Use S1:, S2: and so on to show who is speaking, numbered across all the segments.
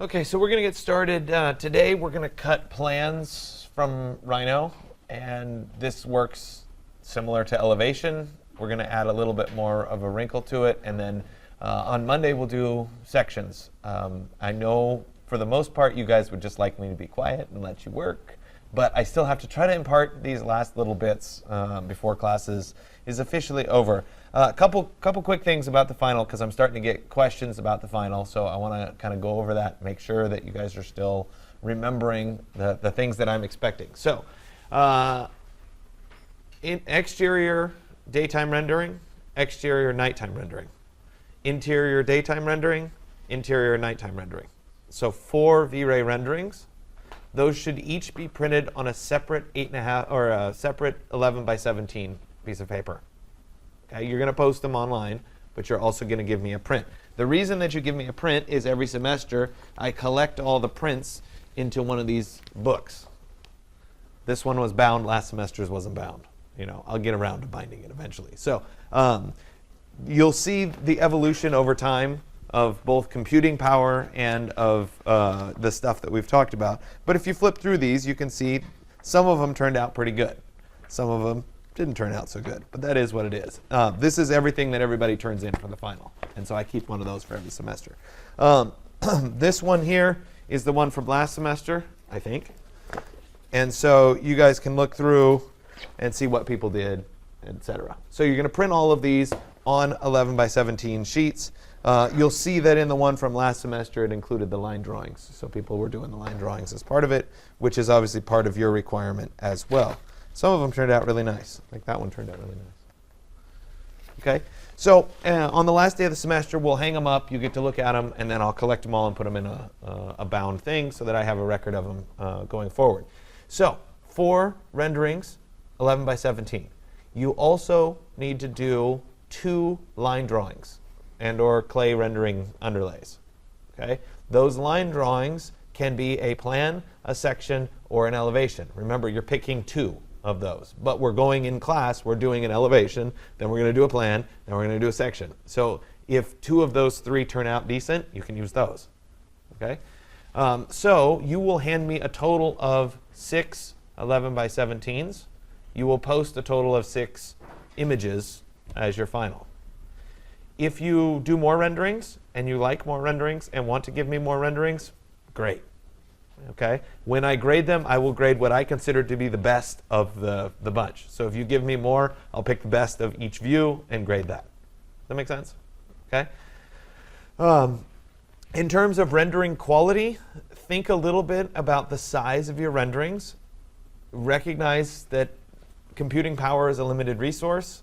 S1: Okay, so we're going to get started. Today we're going to cut plans from Rhino, and this works similar to elevation. We're going to add a little bit more of a wrinkle to it, and then on Monday we'll do sections. I know for the most part you guys would just like me to be quiet and let you work, but I still have to try to impart these last little bits before classes is officially over. A couple quick things about the final, because I'm starting to get questions about the final, so I want to kind of go over that, make sure that you guys are still remembering the things that I'm expecting. So, in exterior daytime rendering, exterior nighttime rendering, interior daytime rendering, interior nighttime rendering. So 4 V-Ray renderings. Those should each be printed on a separate 8.5 or a separate 11 by 17 piece of paper. Okay, you're going to post them online, but you're also going to give me a print. The reason that you give me a print is every semester I collect all the prints into one of these books. This one was bound, last semester's wasn't bound. You know, I'll get around to binding it eventually. So you'll see the evolution over time of both computing power and of the stuff that we've talked about. But if you flip through these, you can see some of them turned out pretty good. Some of them didn't turn out so good, but that is what it is. This is everything that everybody turns in for the final, and so I keep one of those for every semester. This one here is the one from last semester, I think. And so you guys can look through and see what people did, etc. So you're going to print all of these on 11 by 17 sheets. You'll see that in the one from last semester, it included the line drawings. So people were doing the line drawings as part of it, which is obviously part of your requirement as well. Some of them turned out really nice. Like that one turned out really nice. Okay, so on the last day of the semester, we'll hang them up. You get to look at them, and then I'll collect them all and put them in a bound thing so that I have a record of them going forward. So 4 renderings, 11 by 17. You also need to do 2 line drawings and or clay rendering underlays. Okay, those line drawings can be a plan, a section, or an elevation. Remember, you're picking 2 of those. But we're going in class, we're doing an elevation, then we're going to do a plan, then we're going to do a section. So if 2 of those 3 turn out decent, you can use those. Okay? So you will hand me a total of 6 11 by 17s. You will post a total of 6 images as your final. If you do more renderings, and you like more renderings, and want to give me more renderings, great. Okay? When I grade them, I will grade what I consider to be the best of the bunch. So if you give me more, I'll pick the best of each view and grade that. Does that make sense? Okay? In terms of rendering quality, think a little bit about the size of your renderings. Recognize that computing power is a limited resource.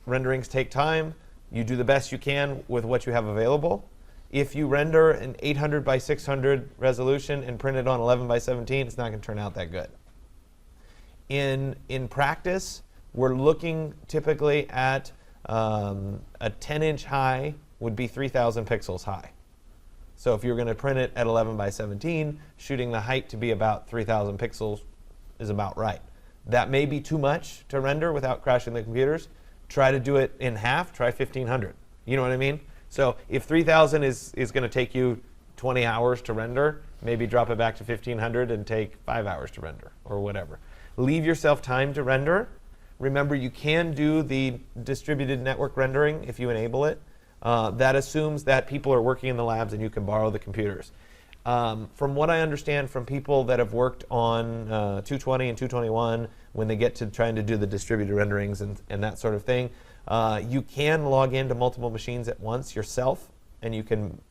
S1: Renderings take time. You do the best you can with what you have available. If you render an 800 by 600 resolution and print it on 11 by 17, it's not going to turn out that good. In practice, we're looking typically at a 10-inch high would be 3,000 pixels high. So if you're going to print it at 11 by 17, shooting the height to be about 3,000 pixels is about right. That may be too much to render without crashing the computers. Try to do it in half. Try 1,500. You know what I mean? So if 3,000 is going to take you 20 hours to render, maybe drop it back to 1,500 and take 5 hours to render, or whatever. Leave yourself time to render. Remember, you can do the distributed network rendering if you enable it. That assumes that people are working in the labs and you can borrow the computers. From what I understand from people that have worked on 220 and 221, when they get to trying to do the distributed renderings and that sort of thing, you can log into multiple machines at once yourself, and you can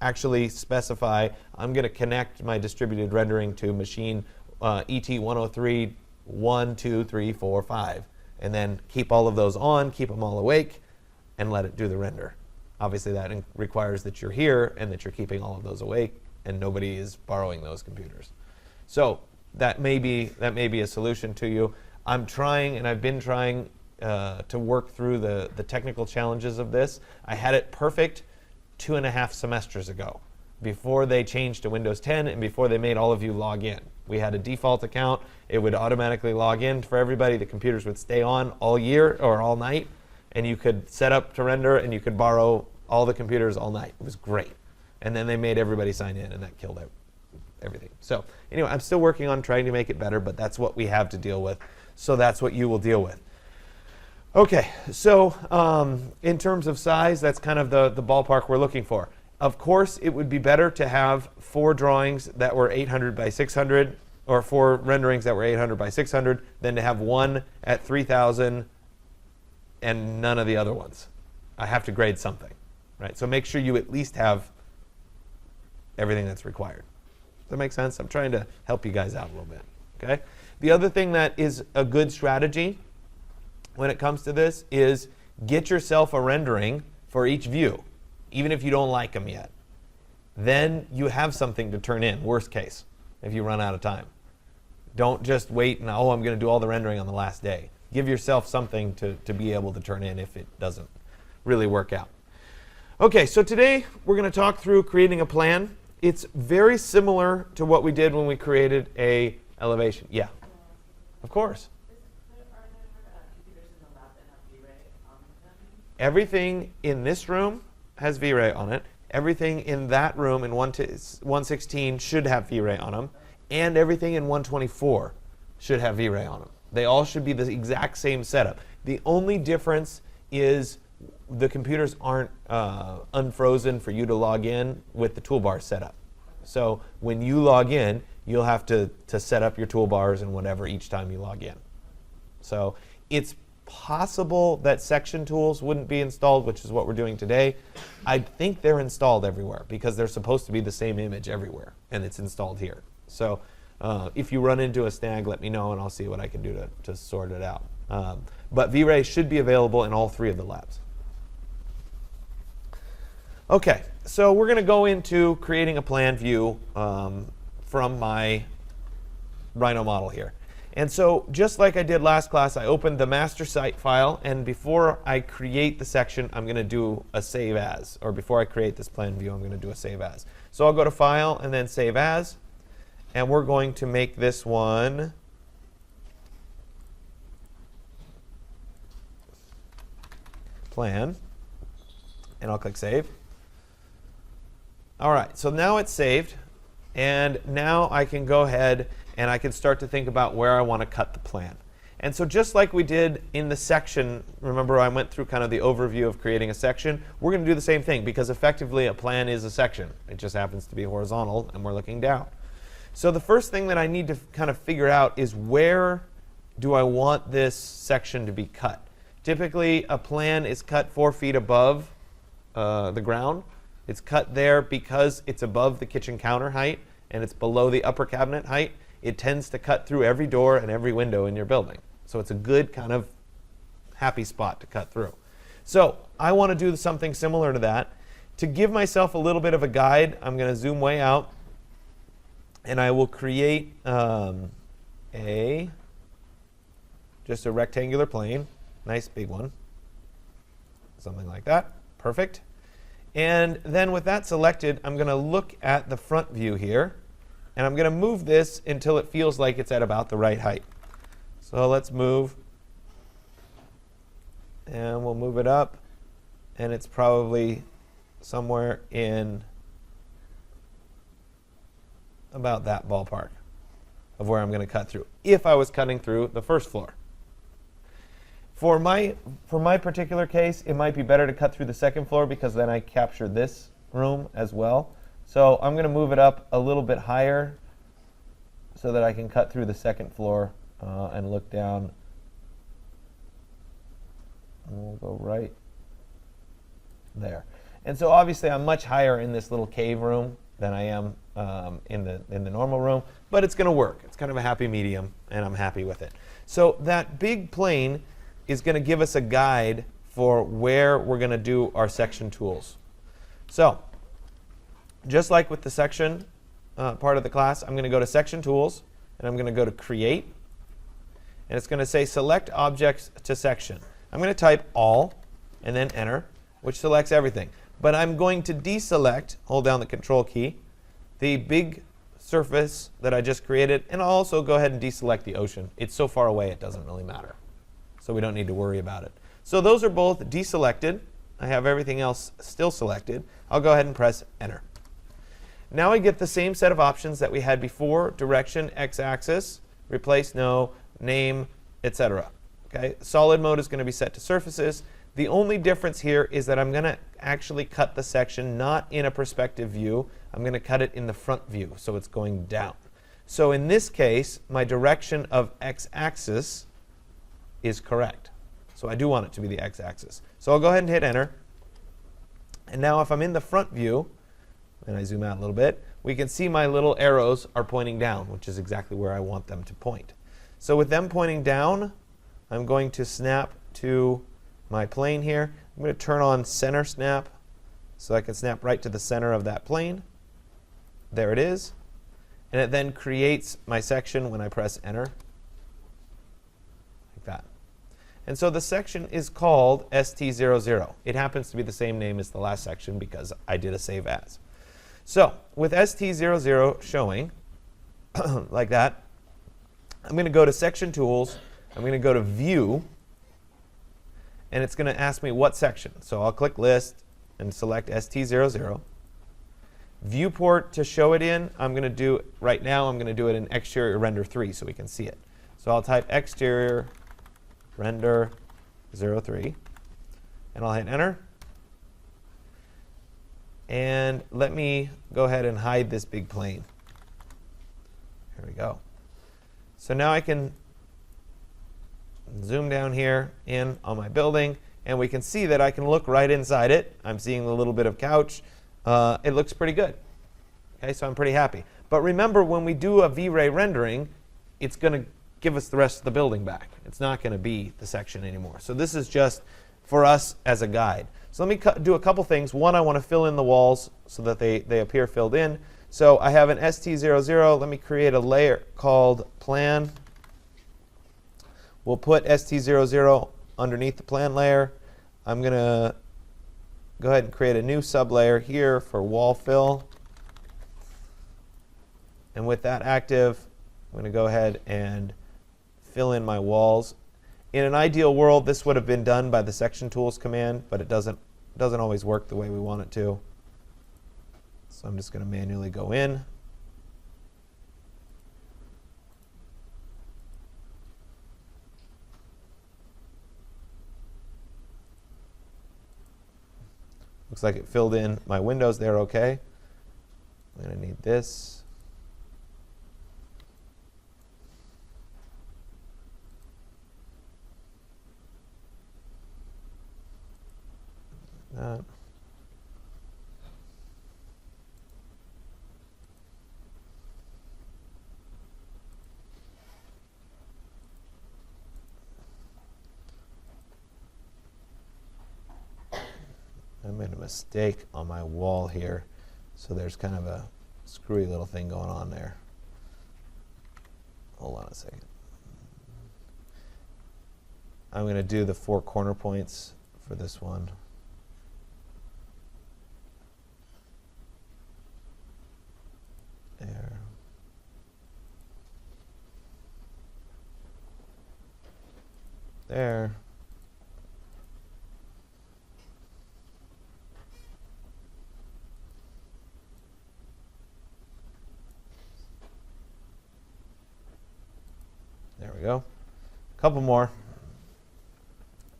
S1: actually specify, I'm going to connect my distributed rendering to machine ET103, 1, 2, 3, 4, 5, and then keep all of those on, keep them all awake, and let it do the render. Obviously, that requires that you're here and that you're keeping all of those awake, and nobody is borrowing those computers. So that may be a solution to you. I'm trying, and I've been trying to work through the technical challenges of this. I had it perfect 2.5 semesters ago, before they changed to Windows 10 and before they made all of you log in. We had a default account. It would automatically log in for everybody. The computers would stay on all year or all night, and you could set up to render, and you could borrow all the computers all night. It was great. And then they made everybody sign in, and that killed everything. So anyway, I'm still working on trying to make it better, but that's what we have to deal with. So that's what you will deal with. OK, so in terms of size, that's kind of the ballpark we're looking for. Of course, it would be better to have 4 drawings that were 800 by 600, or 4 renderings that were 800 by 600, than to have one at 3000 and none of the other ones. I have to grade something, right? So make sure you at least have everything that's required. Does that make sense? I'm trying to help you guys out a little bit. Okay. The other thing that is a good strategy when it comes to this is get yourself a rendering for each view, even if you don't like them yet. Then you have something to turn in, worst case, if you run out of time. Don't just wait and, oh, I'm going to do all the rendering on the last day. Give yourself something to be able to turn in if it doesn't really work out. OK, so today we're going to talk through creating a plan. It's very similar to what we did when we created a elevation. Yeah, of course. Everything in this room has V-Ray on it. Everything in that room in 116 should have V-Ray on them. And everything in 124 should have V-Ray on them. They all should be the exact same setup. The only difference is the computers aren't unfrozen for you to log in with the toolbar setup. So when you log in, you'll have to set up your toolbars and whatever each time you log in. So it's possible that section tools wouldn't be installed, which is what we're doing today. I think they're installed everywhere because they're supposed to be the same image everywhere, and it's installed here. So if you run into a snag, let me know, and I'll see what I can do to sort it out. But V-Ray should be available in all 3 of the labs. OK, so we're going to go into creating a plan view from my Rhino model here. And so just like I did last class, I opened the master site file. And before I create the section, I'm going to do a save as. Or before I create this plan view, I'm going to do a save as. So I'll go to File and then Save As. And we're going to make this one plan. And I'll click Save. All right, so now it's saved. And now I can go ahead and I can start to think about where I want to cut the plan. And so just like we did in the section, remember I went through kind of the overview of creating a section, we're going to do the same thing because effectively a plan is a section. It just happens to be horizontal and we're looking down. So the first thing that I need to kind of figure out is where do I want this section to be cut. Typically a plan is cut 4 feet above the ground. It's cut there because it's above the kitchen counter height and it's below the upper cabinet height. It tends to cut through every door and every window in your building. So it's a good kind of happy spot to cut through. So I want to do something similar to that. To give myself a little bit of a guide, I'm going to zoom way out. And I will create just a rectangular plane. Nice big one. Something like that. Perfect. And then with that selected, I'm going to look at the front view here. And I'm going to move this until it feels like it's at about the right height. So let's move. And we'll move it up. And it's probably somewhere in about that ballpark of where I'm going to cut through, if I was cutting through the first floor. For my particular case, it might be better to cut through the second floor because then I capture this room as well. So I'm going to move it up a little bit higher so that I can cut through the second floor and look down. And we'll go right there. And so obviously I'm much higher in this little cave room than I am in the normal room, but it's going to work. It's kind of a happy medium, and I'm happy with it. So that big plane is going to give us a guide for where we're going to do our section tools. So just like with the section part of the class, I'm going to go to Section Tools, and I'm going to go to Create. And it's going to say Select Objects to Section. I'm going to type All, and then Enter, which selects everything. But I'm going to deselect, hold down the Control key, the big surface that I just created, and I'll also go ahead and deselect the ocean. It's so far away it doesn't really matter. So we don't need to worry about it. So those are both deselected. I have everything else still selected. I'll go ahead and press Enter. Now I get the same set of options that we had before: direction, x-axis, replace, no, name, etc. Okay? Solid mode is going to be set to surfaces. The only difference here is that I'm going to actually cut the section not in a perspective view. I'm going to cut it in the front view, so it's going down. So in this case, my direction of x-axis is correct. So I do want it to be the x-axis. So I'll go ahead and hit enter. And now if I'm in the front view, and I zoom out a little bit, we can see my little arrows are pointing down, which is exactly where I want them to point. So with them pointing down, I'm going to snap to my plane here. I'm going to turn on center snap so I can snap right to the center of that plane. There it is. And it then creates my section when I press enter, like that. And so the section is called ST00. It happens to be the same name as the last section because I did a save as. So with ST00 showing like that, I'm going to go to Section Tools. I'm going to go to View. And it's going to ask me what section. So I'll click List and select ST00. Viewport to show it in, I'm going to do, right now, I'm going to do it in Exterior Render 3 so we can see it. So I'll type Exterior Render 03. And I'll hit Enter. And let me go ahead and hide this big plane. Here we go. So now I can zoom down here in on my building, and we can see that I can look right inside it. I'm seeing a little bit of couch. It looks pretty good. Okay, so I'm pretty happy. But remember, when we do a V-Ray rendering, it's going to give us the rest of the building back. It's not going to be the section anymore. So this is just for us as a guide. So let me do a couple things. One, I want to fill in the walls so that they appear filled in. So I have an ST00. Let me create a layer called Plan. We'll put ST00 underneath the plan layer. I'm going to go ahead and create a new sublayer here for wall fill. And with that active, I'm going to go ahead and fill in my walls. In an ideal world, this would have been done by the Section Tools command, but it doesn't always work the way we want it to. So I'm just going to manually go in. Looks like it filled in my windows there okay. I'm going to need this. That. I made a mistake on my wall here, so there's kind of a screwy little thing going on there. Hold on a second. I'm going to do the 4 corner points for this one. There. There. There we go. A couple more.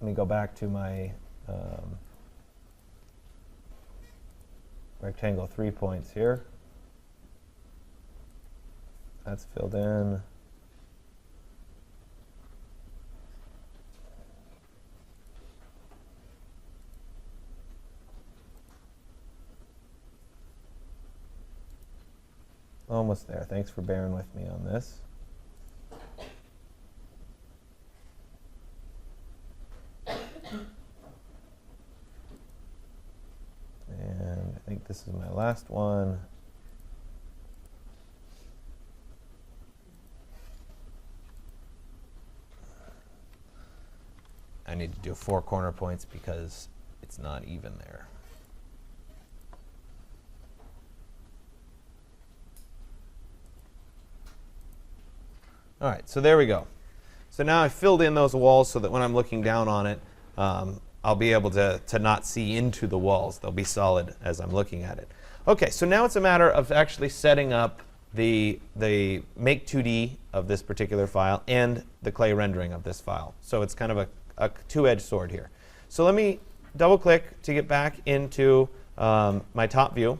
S1: Let me go back to my rectangle 3 points here. That's filled in. Almost there. Thanks for bearing with me on this. And I think this is my last one. I need to do 4 corner points because it's not even there. All right, so there we go. So now I filled in those walls so that when I'm looking down on it, I'll be able to not see into the walls. They'll be solid as I'm looking at it. OK, so now it's a matter of actually setting up the make 2D of this particular file and the clay rendering of this file. So it's kind of a two-edged sword here. So let me double-click to get back into my top view,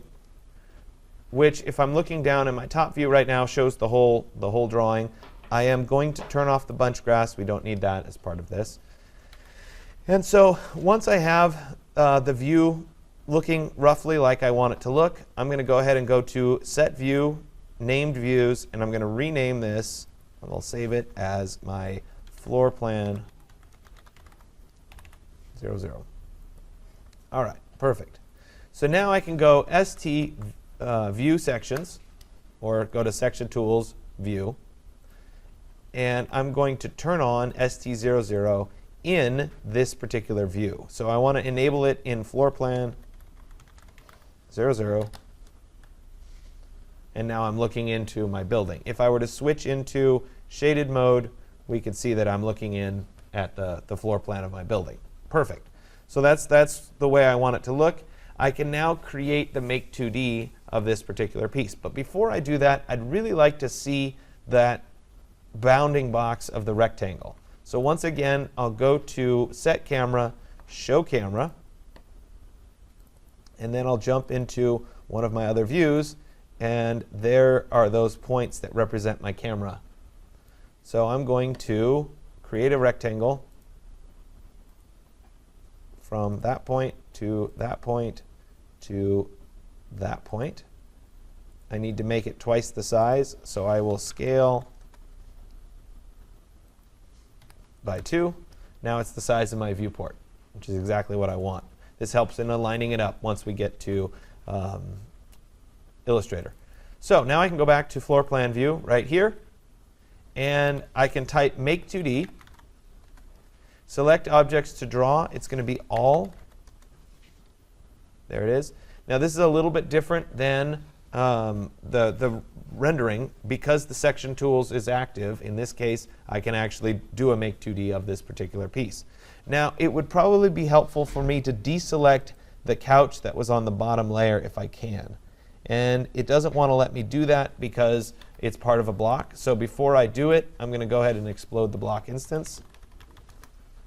S1: which, if I'm looking down in my top view right now, shows the whole drawing. I am going to turn off the bunch grass. We don't need that as part of this. And so once I have the view looking roughly like I want it to look, I'm going to go ahead and go to Set View, Named Views, and I'm going to rename this, and I'll save it as my floor plan 00. All right, perfect. So now I can go ST View Sections, or go to Section Tools, View, and I'm going to turn on ST00 in this particular view. So I want to enable it in floor plan 00. And now I'm looking into my building. If I were to switch into shaded mode, we could see that I'm looking in at the floor plan of my building. Perfect. So that's the way I want it to look. I can now create the Make 2D of this particular piece. But before I do that, I'd really like to see that bounding box of the rectangle. So once again, I'll go to Set Camera, Show Camera, and then I'll jump into one of my other views, and there are those points that represent my camera. So I'm going to create a rectangle from that point to that point to that point. I need to make it twice the size, so I will scale by 2. Now it's the size of my viewport, which is exactly what I want. This helps in aligning it up once we get to Illustrator. So now I can go back to floor plan view right here, and I can type Make 2D, select objects to draw. It's going to be all. There it is. Now this is a little bit different than the rendering. Because the section tools is active, in this case, I can actually do a Make 2D of this particular piece. Now, it would probably be helpful for me to deselect the couch that was on the bottom layer if I can. And it doesn't want to let me do that because it's part of a block. So before I do it, I'm going to go ahead and explode the block instance.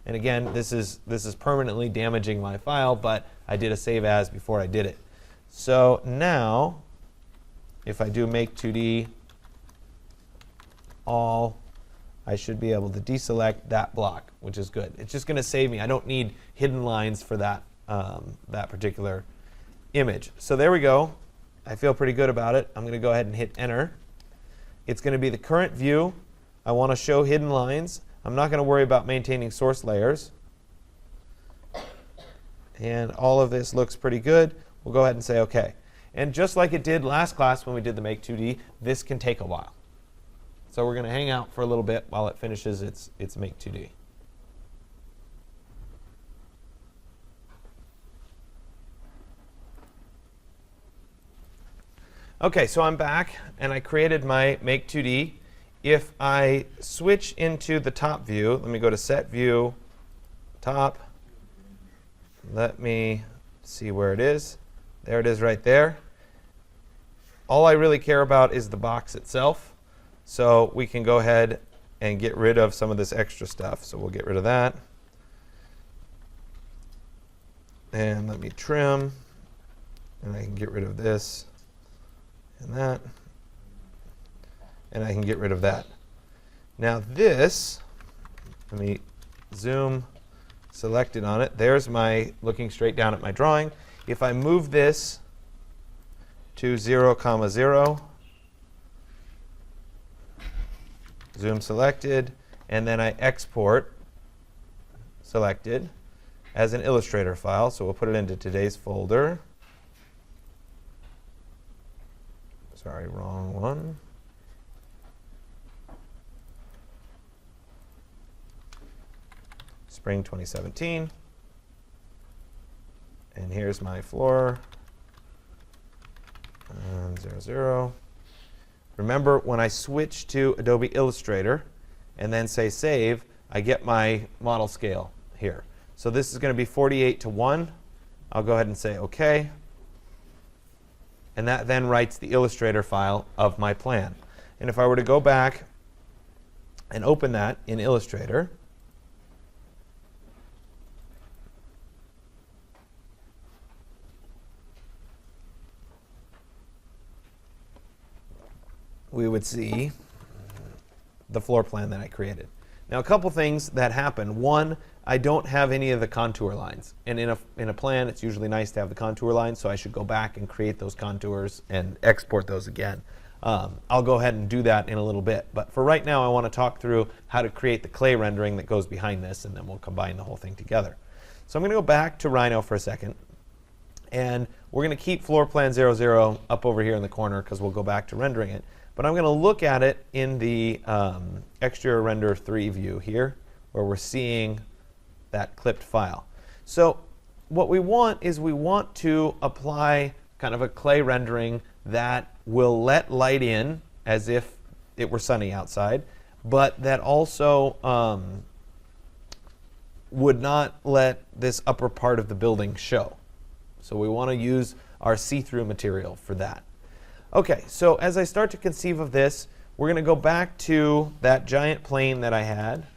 S1: And again, this is permanently damaging my file, but I did a save as before I did it. So now, if I do Make 2D all, I should be able to deselect that block, which is good. It's just going to save me. I don't need hidden lines for that, that particular image. So there we go. I feel pretty good about it. I'm going to go ahead and hit Enter. It's going to be the current view. I want to show hidden lines. I'm not going to worry about maintaining source layers. And all of this looks pretty good. We'll go ahead and say OK. And just like it did last class when we did the Make 2D, this can take a while. So we're going to hang out for a little bit while it finishes its Make 2D. OK, so I'm back, and I created my Make 2D. If I switch into the top view, let me go to Set View, Top. Let me see where it is. There it is right there. All I really care about is the box itself. So we can go ahead and get rid of some of this extra stuff. So we'll get rid of that. And let me trim. And I can get rid of this and that. And I can get rid of that. Now this, let me zoom, selected on it. There's my looking straight down at my drawing. If I move this to 0, 0, zoom selected, and then I export selected as an Illustrator file. So we'll put it into today's folder. Sorry, wrong one. Spring 2017. And here's my floor. 0, 0. Remember, when I switch to Adobe Illustrator and then say Save, I get my model scale here. So this is going to be 48 to 1. I'll go ahead and say OK. And that then writes the Illustrator file of my plan. And if I were to go back and open that in Illustrator, we would see the floor plan that I created. Now, a couple things that happen. One, I don't have any of the contour lines. And in a plan, it's usually nice to have the contour lines, so I should go back and create those contours and export those again. I'll go ahead and do that in a little bit. But for right now, I want to talk through how to create the clay rendering that goes behind this, and then we'll combine the whole thing together. So I'm going to go back to Rhino for a second. And we're going to keep floor plan 00 up over here in the corner because we'll go back to rendering it. But I'm going to look at it in the exterior render 3 view here, where we're seeing that clipped file. So what we want is we want to apply kind of a clay rendering that will let light in as if it were sunny outside, but that also would not let this upper part of the building show. So we want to use our see-through material for that. OK, so as I start to conceive of this, we're going to go back to that giant plane that I had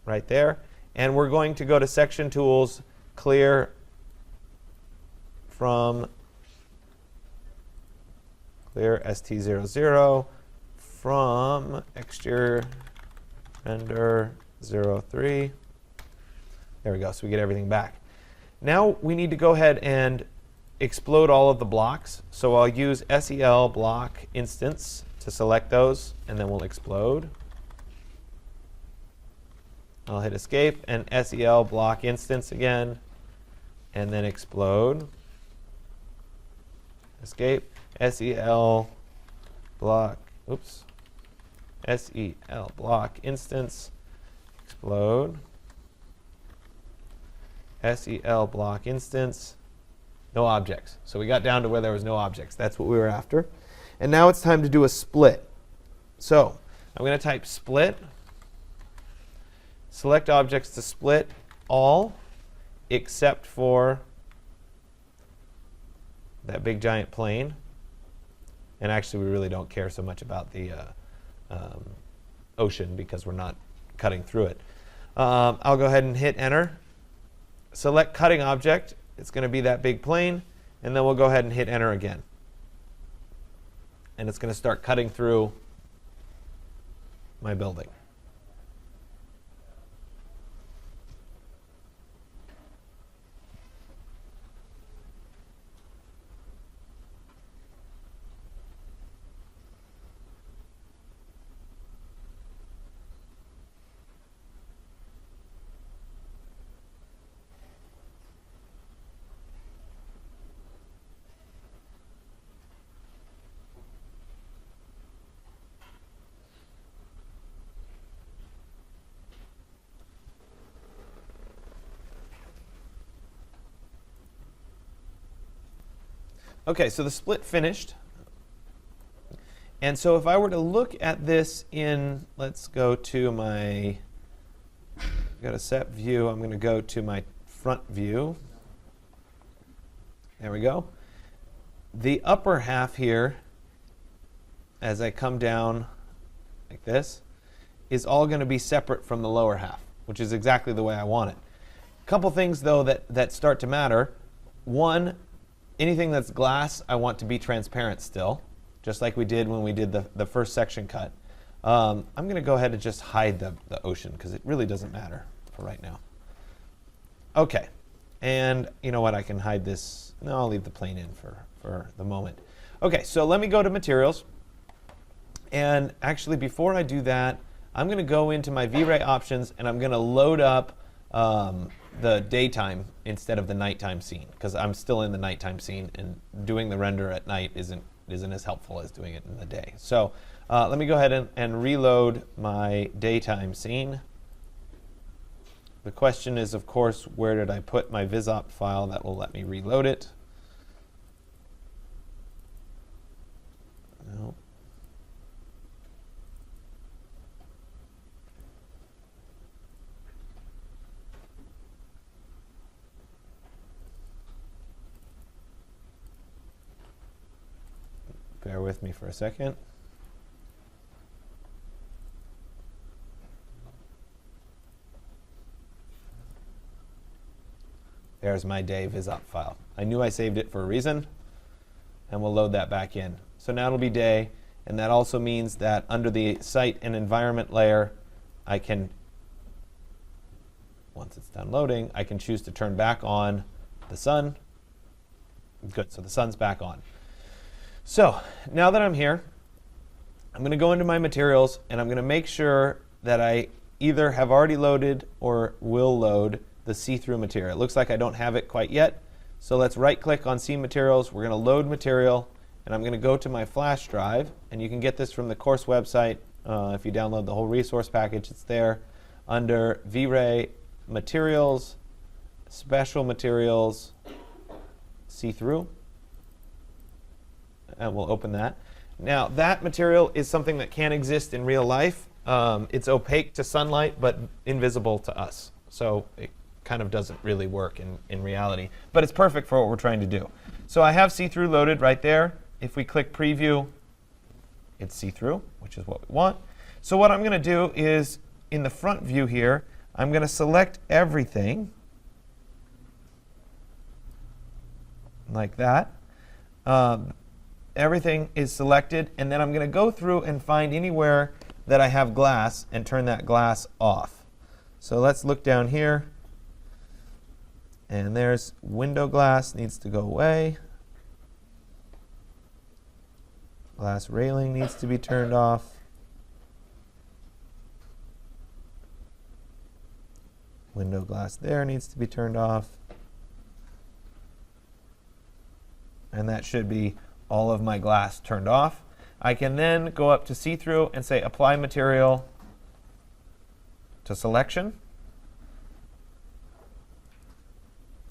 S1: right there. And we're going to go to Section Tools, Clear from Clear ST00 from Exterior Render 03. There we go. So we get everything back. Now we need to go ahead and explode all of the blocks. So I'll use SEL block instance to select those, and then we'll explode. I'll hit escape and SEL block instance again, and then explode. Escape. SEL block. Oops. SEL block instance. Explode. SEL block instance. No objects. So we got down to where there was no objects. That's what we were after. And now it's time to do a split. So I'm going to type split. Select objects to split all except for that big giant plane. And actually, we really don't care so much about the ocean because we're not cutting through it. I'll go ahead and hit enter. Select cutting object. It's going to be that big plane. And then we'll go ahead and hit enter again. And it's going to start cutting through my building. OK, so the split finished. And so if I were to look at this in, let's go to my, I've got a set view. I'm going to go to my front view. There we go. The upper half here, as I come down like this, is all going to be separate from the lower half, which is exactly the way I want it. A couple things, though, that start to matter. One, anything that's glass, I want to be transparent still, just like we did when we did the first section cut. I'm going to go ahead and just hide the ocean, because it really doesn't matter for right now. OK. And you know what? I can hide this. No, I'll leave the plane in for the moment. OK, so let me go to Materials. And actually, before I do that, I'm going to go into my V-Ray options, and I'm going to load up the daytime instead of the nighttime scene, because I'm still in the nighttime scene, and doing the render at night isn't as helpful as doing it in the day. So let me go ahead and reload my daytime scene. The question is, of course, where did I put my visop file that will let me reload it? No. Bear with me for a second. There's my day visop file. I knew I saved it for a reason, and we'll load that back in. So now it'll be day, and that also means that under the site and environment layer, I can, once it's done loading, I can choose to turn back on the sun. Good, so the sun's back on. So now that I'm here, I'm going to go into my materials, and I'm going to make sure that I either have already loaded or will load the see-through material. It looks like I don't have it quite yet, so let's right-click on See Materials. We're going to load material, and I'm going to go to my flash drive, and you can get this from the course website. If you download the whole resource package, it's there under V-Ray Materials, Special Materials, See-Through, and we'll open that. Now, that material is something that can exist in real life. It's opaque to sunlight, but invisible to us. So it kind of doesn't really work in reality. But it's perfect for what we're trying to do. So I have see-through loaded right there. If we click Preview, it's see-through, which is what we want. So what I'm going to do is, in the front view here, I'm going to select everything like that. Everything is selected, and then I'm going to go through and find anywhere that I have glass and turn that glass off. So let's look down here, and there's window glass needs to go away. Glass railing needs to be turned off. Window glass there needs to be turned off. And that should be all of my glass turned off. I can then go up to see-through and say Apply Material to Selection.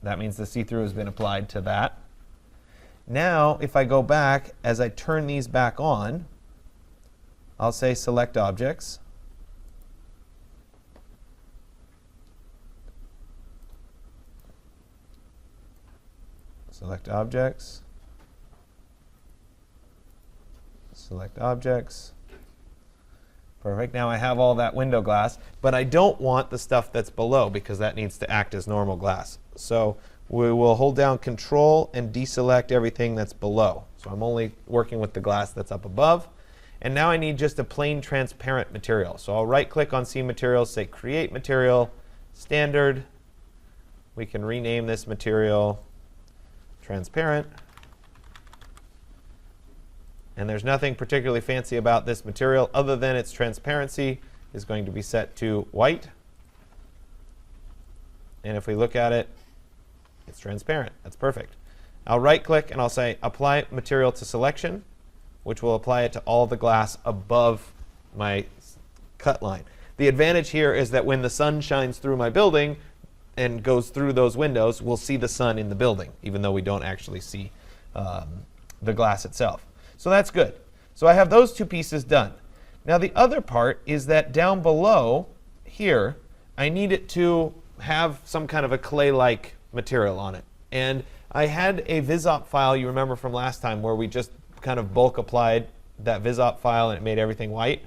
S1: That means the see-through has been applied to that. Now, if I go back, as I turn these back on, I'll say Select Objects. Select Objects. Select Objects. Perfect. Now I have all that window glass, but I don't want the stuff that's below because that needs to act as normal glass. So we will hold down Control and deselect everything that's below. So I'm only working with the glass that's up above. And now I need just a plain transparent material. So I'll right-click on See Materials, say Create Material, Standard. We can rename this material Transparent. And there's nothing particularly fancy about this material other than its transparency is going to be set to white. And if we look at it, it's transparent. That's perfect. I'll right-click and I'll say Apply Material to Selection, which will apply it to all the glass above my cut line. The advantage here is that when the sun shines through my building and goes through those windows, we'll see the sun in the building, even though we don't actually see the glass itself. So that's good. So I have those two pieces done. Now the other part is that down below here, I need it to have some kind of a clay-like material on it. And I had a visop file, you remember from last time, where we just kind of bulk applied that visop file and it made everything white,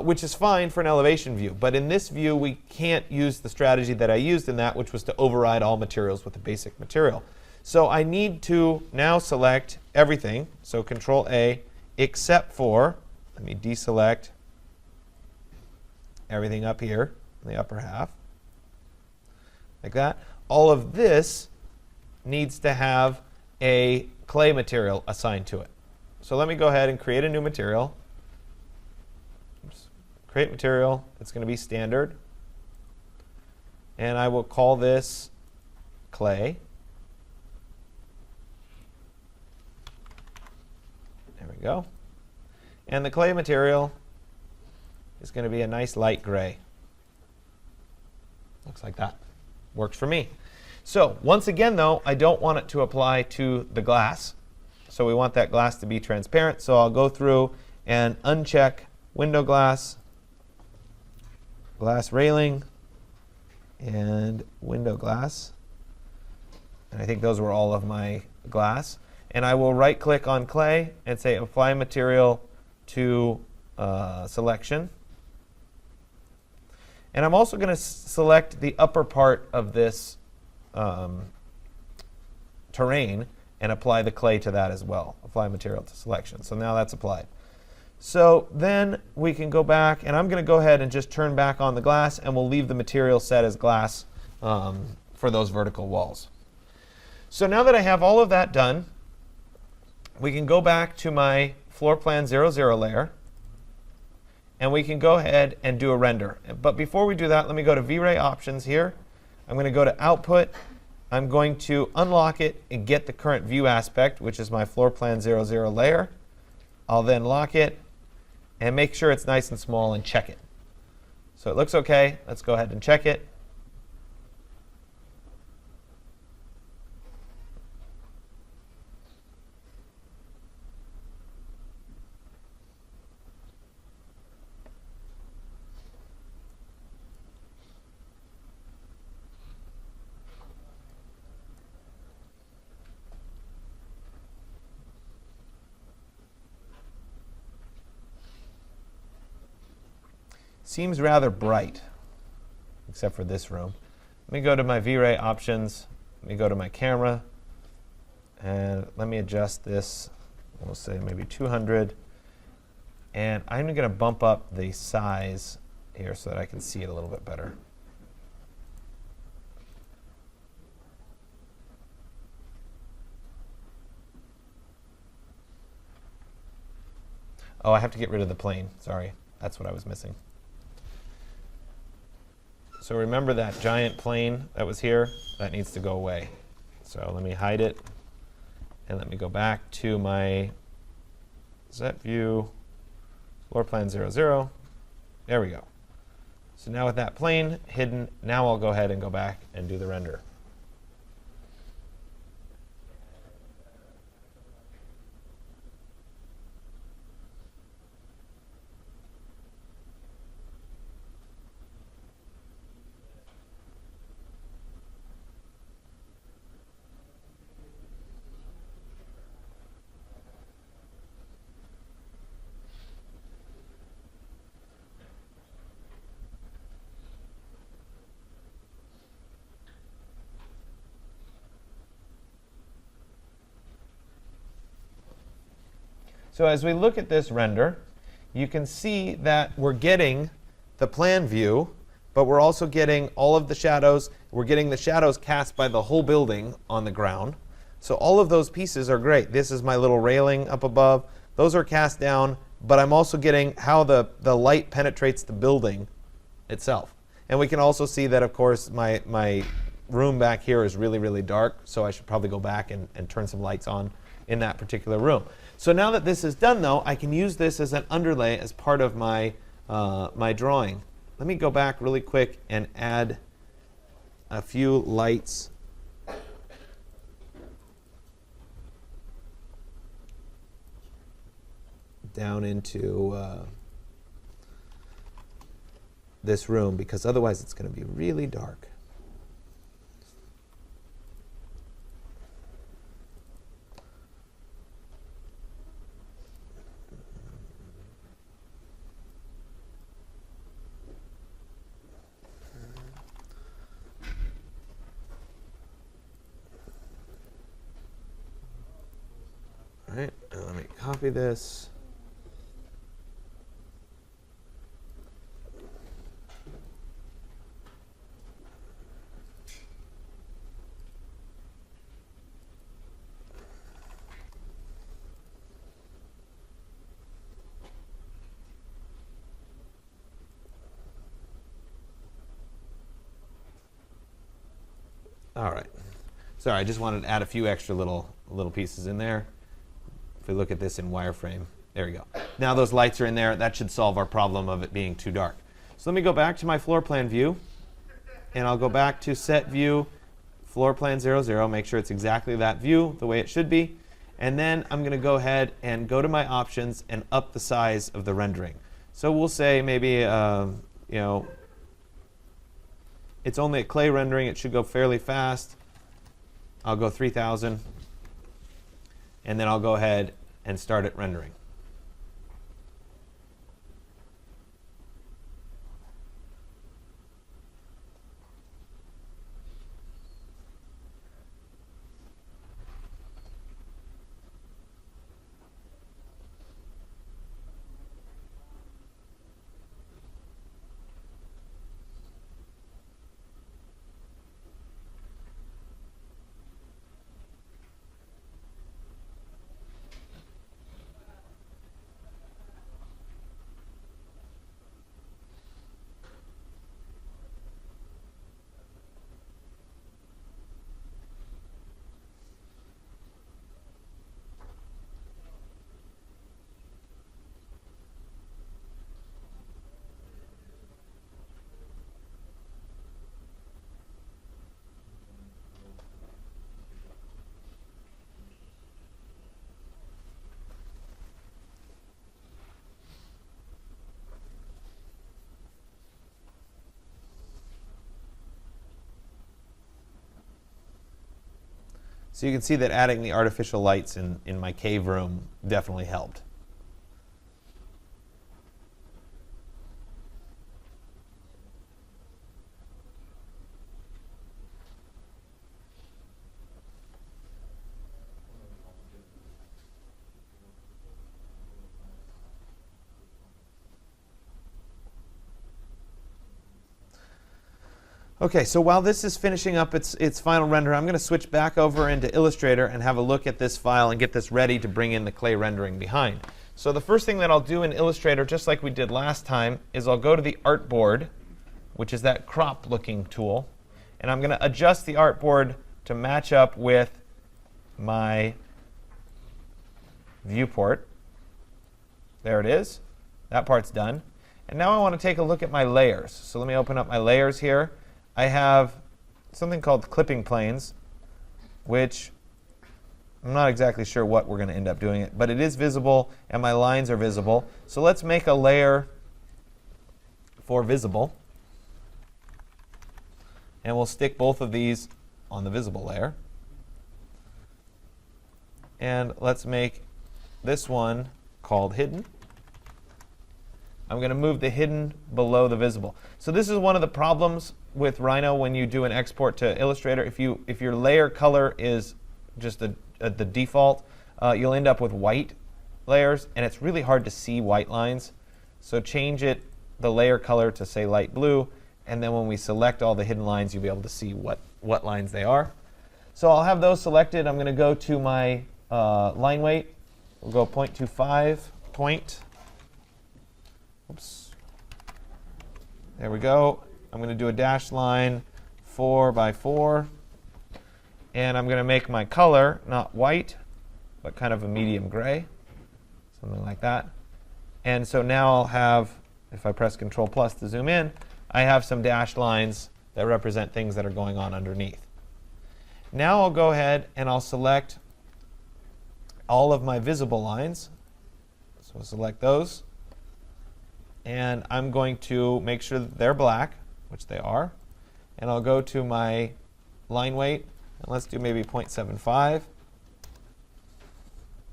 S1: which is fine for an elevation view. But in this view, we can't use the strategy that I used in that, which was to override all materials with a basic material. So I need to now select everything, so Control A, except for, let me deselect everything up here in the upper half, like that. All of this needs to have a clay material assigned to it. So let me go ahead and create a new material. Oops. Create material, it's going to be standard. And I will call this clay. There we go. And the clay material is going to be a nice light gray. Looks like that. Works for me. So once again, though, I don't want it to apply to the glass. So we want that glass to be transparent. So I'll go through and uncheck window glass, glass railing, and window glass. And I think those were all of my glass. And I will right click on clay and say apply material to selection. And I'm also going to select the upper part of this terrain and apply the clay to that as well. Apply material to selection. So now that's applied. So then we can go back, and I'm going to go ahead and just turn back on the glass, and we'll leave the material set as glass for those vertical walls. So now that I have all of that done, we can go back to my floor plan 00 layer, and we can go ahead and do a render. But before we do that, let me go to V-Ray options here. I'm going to go to output. I'm going to unlock it and get the current view aspect, which is my floor plan 00 layer. I'll then lock it and make sure it's nice and small and check it. So it looks OK. Let's go ahead and check it. Seems rather bright, except for this room. Let me go to my V-Ray options. Let me go to my camera. And let me adjust this. We'll say maybe 200. And I'm going to bump up the size here so that I can see it a little bit better. Oh, I have to get rid of the plane. Sorry. That's what I was missing. So remember that giant plane that was here? That needs to go away. So let me hide it. And let me go back to my set view, floor plan 00. There we go. So now with that plane hidden, now I'll go ahead and go back and do the render. So as we look at this render, you can see that we're getting the plan view, but we're also getting all of the shadows. We're getting the shadows cast by the whole building on the ground. So all of those pieces are great. This is my little railing up above. Those are cast down, but I'm also getting how the light penetrates the building itself. And we can also see that, of course, my room back here is really, really dark, so I should probably go back and turn some lights on in that particular room. So now that this is done, though, I can use this as an underlay as part of my, my drawing. Let me go back really quick and add a few lights. Down into this room, because otherwise it's going to be really dark. All right, now let me copy this. All right. Sorry, I just wanted to add a few extra little pieces in there. If we look at this in wireframe, there we go. Now those lights are in there. That should solve our problem of it being too dark. So let me go back to my floor plan view, and I'll go back to set view, floor plan 00, make sure it's exactly that view, the way it should be. And then I'm going to go ahead and go to my options and up the size of the rendering. So we'll say maybe, you know, it's only a clay rendering. It should go fairly fast. I'll go 3,000. and then I'll go ahead and start it rendering. So you can see that adding the artificial lights in my cave room definitely helped. OK, so while this is finishing up its final render, I'm going to switch back over into Illustrator and have a look at this file and get this ready to bring in the clay rendering behind. So the first thing that I'll do in Illustrator, just like we did last time, is I'll go to the artboard, which is that crop-looking tool. And I'm going to adjust the artboard to match up with my viewport. There it is. That part's done. And now I want to take a look at my layers. So let me open up my layers here. I have something called clipping planes, which I'm not exactly sure what we're going to end up doing it, but it is visible and my lines are visible. So let's make a layer for visible. And we'll stick both of these on the visible layer. And let's make this one called hidden. I'm going to move the hidden below the visible. So this is one of the problems with Rhino when you do an export to Illustrator. If your layer color is just the default, you'll end up with white layers, and it's really hard to see white lines. So change the layer color to, say, light blue, and then when we select all the hidden lines, you'll be able to see what lines they are. So I'll have those selected. I'm going to go to my line weight. We'll go 0.25 point. Oops. There we go. I'm going to do a dashed line 4 by 4. And I'm going to make my color not white, but kind of a medium gray, something like that. And so now I'll have, if I press Control plus to zoom in, I have some dashed lines that represent things that are going on underneath. Now I'll go ahead and I'll select all of my visible lines. So I'll select those. And I'm going to make sure that they're black, which they are. And I'll go to my line weight. And let's do maybe 0.75,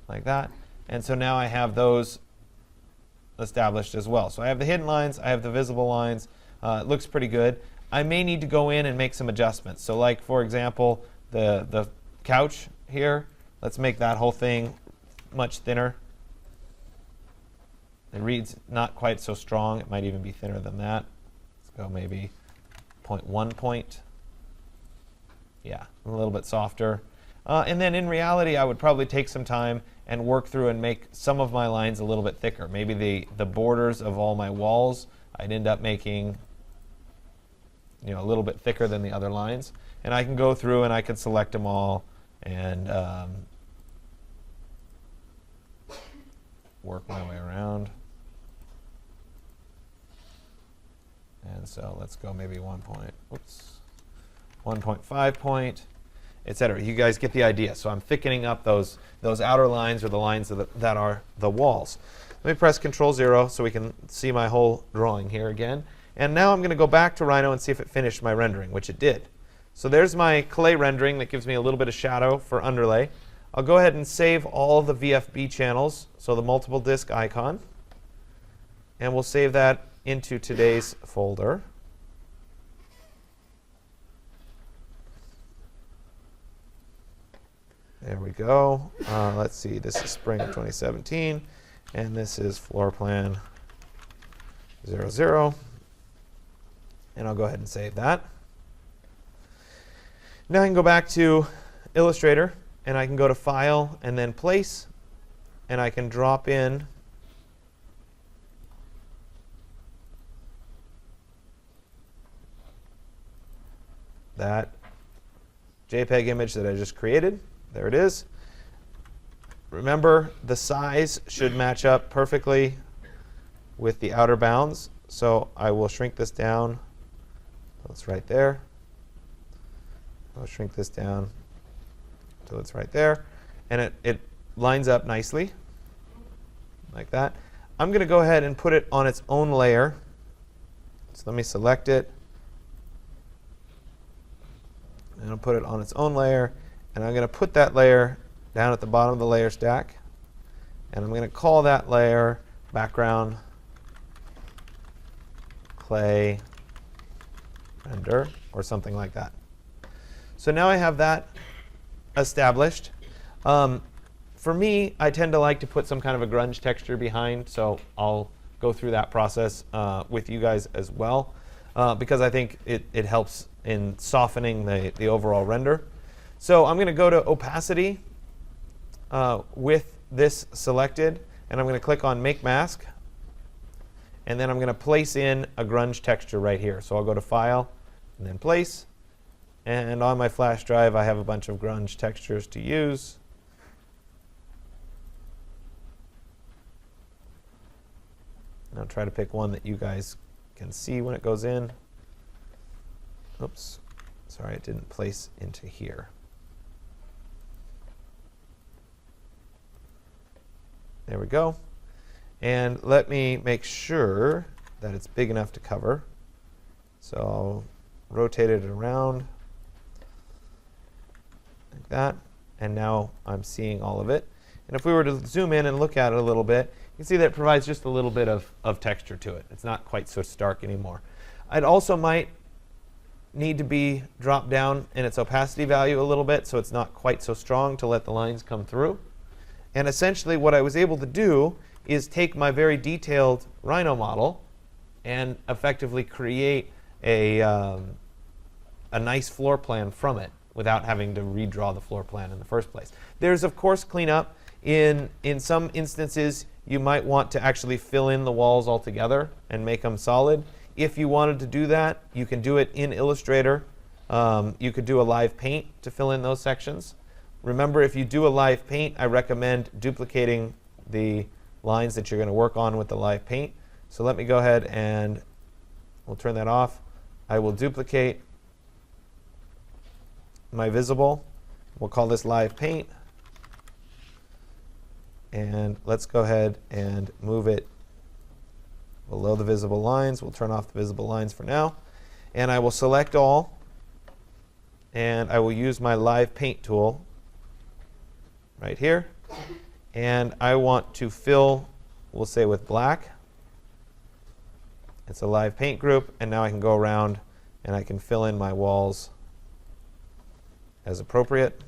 S1: like that. And so now I have those established as well. So I have the hidden lines. I have the visible lines. It looks pretty good. I may need to go in and make some adjustments. So like, for example, the couch here, let's make that whole thing much thinner. It reads not quite so strong. It might even be thinner than that. Let's go maybe 0.1 point. Yeah, a little bit softer. And then in reality, I would probably take some time and work through and make some of my lines a little bit thicker. Maybe the borders of all my walls, I'd end up making a little bit thicker than the other lines. And I can go through and I can select them all and work my way around. And so let's go maybe 1.5 point, etc. You guys get the idea. So I'm thickening up those outer lines or the lines that are the walls. Let me press Control 0 so we can see my whole drawing here again. And now I'm going to go back to Rhino and see if it finished my rendering, which it did. So there's my clay rendering that gives me a little bit of shadow for underlay. I'll go ahead and save all the VFB channels, so the multiple disk icon. And we'll save that into today's folder. There we go. Let's see, this is spring of 2017, and this is floor plan 00. And I'll go ahead and save that. Now I can go back to Illustrator, and I can go to File and then Place, and I can drop in that JPEG image that I just created. There it is. Remember, the size should match up perfectly with the outer bounds. So I will shrink this down. It's right there. I'll shrink this down until it's right there. And it lines up nicely, like that. I'm going to go ahead and put it on its own layer. So let me select it. And I'll put it on its own layer. And I'm going to put that layer down at the bottom of the layer stack. And I'm going to call that layer background clay render, or something like that. So now I have that established. For me, I tend to like to put some kind of a grunge texture behind, so I'll go through that process with you guys as well, because I think it helps in softening the overall render. So I'm going to go to opacity with this selected, and I'm going to click on Make Mask. And then I'm going to place in a grunge texture right here. So I'll go to File and then Place. And on my flash drive, I have a bunch of grunge textures to use. And I'll try to pick one that you guys can see when it goes in. Oops. Sorry, it didn't place into here. There we go. And let me make sure that it's big enough to cover. So I'll rotate it around like that. And now I'm seeing all of it. And if we were to zoom in and look at it a little bit, you can see that it provides just a little bit of texture to it. It's not quite so stark anymore. It also might need to be dropped down in its opacity value a little bit, so it's not quite so strong to let the lines come through. And essentially what I was able to do is take my very detailed Rhino model and effectively create a nice floor plan from it without having to redraw the floor plan in the first place. There's, of course, cleanup. In some instances, you might want to actually fill in the walls altogether and make them solid. If you wanted to do that, you can do it in Illustrator. You could do a live paint to fill in those sections. Remember, if you do a live paint, I recommend duplicating the lines that you're going to work on with the live paint. So let me go ahead and we'll turn that off. I will duplicate my visible. We'll call this live paint. And let's go ahead and move it below the visible lines. We'll turn off the visible lines for now. And I will select all. And I will use my live paint tool right here. And I want to fill, we'll say, with black. It's a live paint group. And now I can go around and I can fill in my walls as appropriate.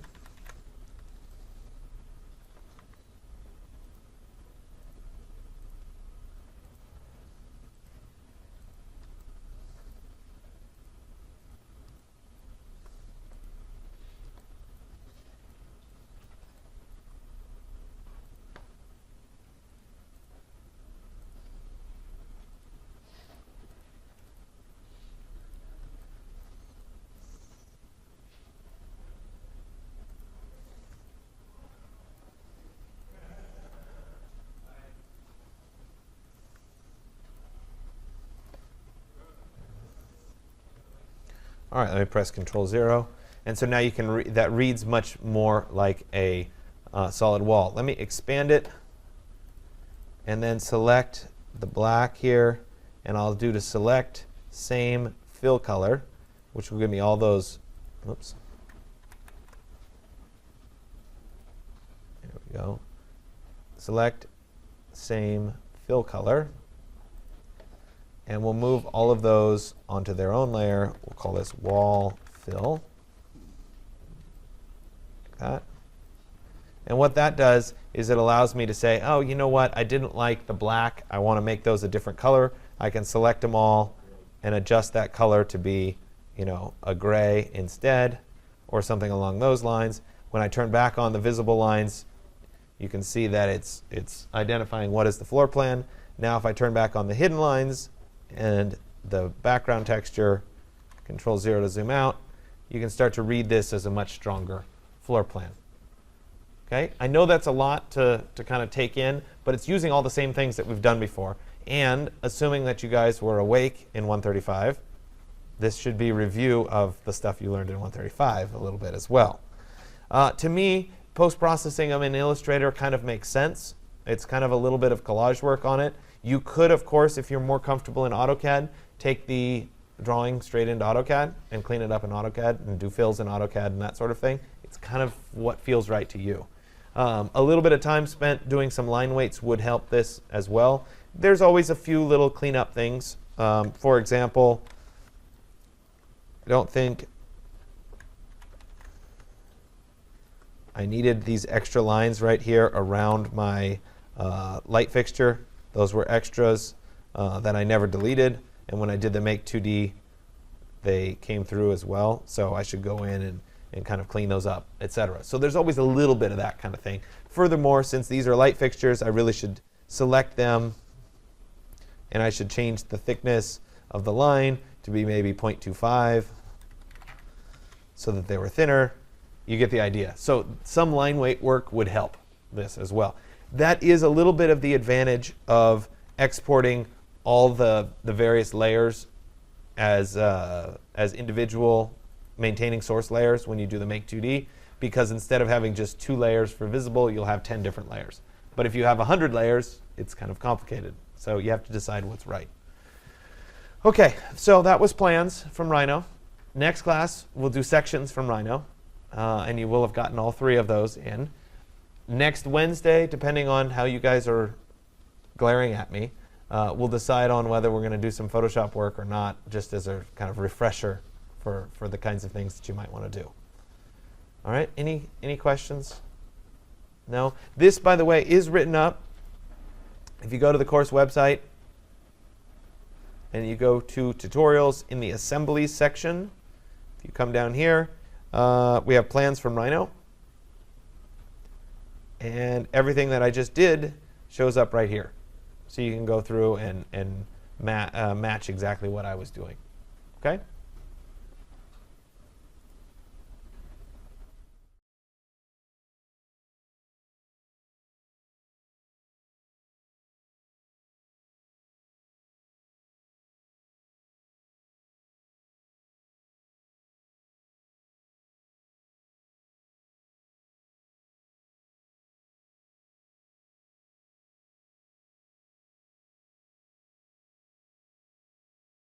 S1: All right, let me press Control-0. And so now you can that reads much more like a solid wall. Let me expand it and then select the black here. And I'll do to select same fill color, which will give me all those. Oops. go. Select same fill color. And we'll move all of those onto their own layer. We'll call this wall fill. Like that. And what that does is it allows me to say, oh, you know what? I didn't like the black. I want to make those a different color. I can select them all and adjust that color to be, a gray instead, or something along those lines. When I turn back on the visible lines, you can see that it's identifying what is the floor plan. Now if I turn back on the hidden lines and the background texture, Control 0 to zoom out, you can start to read this as a much stronger floor plan. Okay? I know that's a lot to kind of take in, but it's using all the same things that we've done before. And assuming that you guys were awake in 135, this should be review of the stuff you learned in 135 a little bit as well. To me, post-processing them in Illustrator kind of makes sense. It's kind of a little bit of collage work on it. You could, of course, if you're more comfortable in AutoCAD, take the drawing straight into AutoCAD and clean it up in AutoCAD and do fills in AutoCAD and that sort of thing. It's kind of what feels right to you. A little bit of time spent doing some line weights would help this as well. There's always a few little cleanup things. For example, I don't think I needed these extra lines right here around my light fixture. Those were extras that I never deleted. And when I did the Make 2D, they came through as well. So I should go in and kind of clean those up, etc. So there's always a little bit of that kind of thing. Furthermore, since these are light fixtures, I really should select them. And I should change the thickness of the line to be maybe 0.25 so that they were thinner. You get the idea. So some line weight work would help this as well. That is a little bit of the advantage of exporting all the various layers as individual maintaining source layers when you do the Make 2D, because instead of having just 2 layers for visible, you'll have 10 different layers. But if you have 100 layers, it's kind of complicated. So you have to decide what's right. OK, so that was plans from Rhino. Next class, we'll do sections from Rhino. And you will have gotten all 3 of those in. Next Wednesday, depending on how you guys are glaring at me, we'll decide on whether we're going to do some Photoshop work or not, just as a kind of refresher for the kinds of things that you might want to do. All right, any questions? No? This, by the way, is written up. If you go to the course website and you go to tutorials in the assemblies section, if you come down here, we have plans from Rhino. And everything that I just did shows up right here. So you can go through and match exactly what I was doing. OK?